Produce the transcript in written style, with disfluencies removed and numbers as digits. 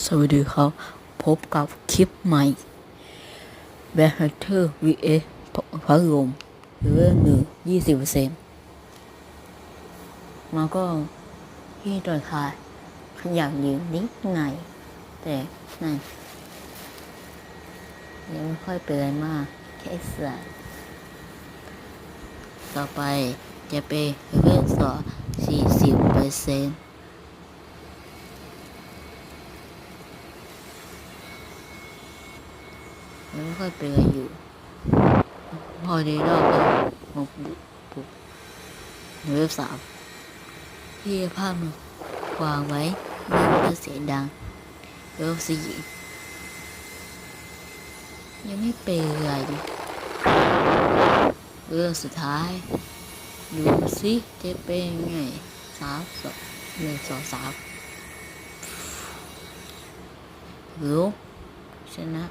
สวัสดีครับพบกับคลิปใหม่แบทเทอร์ vs พัดลมเลเวล1 20%มาก็ที่ตัวท้ายขยับยืนนิดหน่อยแต่นั่นยังไม่ค่อยเป็นอะไรมากแค่เสือต่อไปจะเป็นเลเวล40%ยังไม่ค่อยเป็นอะไรอยู่พอดีเราก็มาปลุกเลเวล3ที่ภาพมันวางไว้ไม่ให้เสียงดังเลเวล4ยังไม่เป็นอะไรเรื่องสุดท้ายดูสิจะเป็นไง1 2 3รู้ชนะ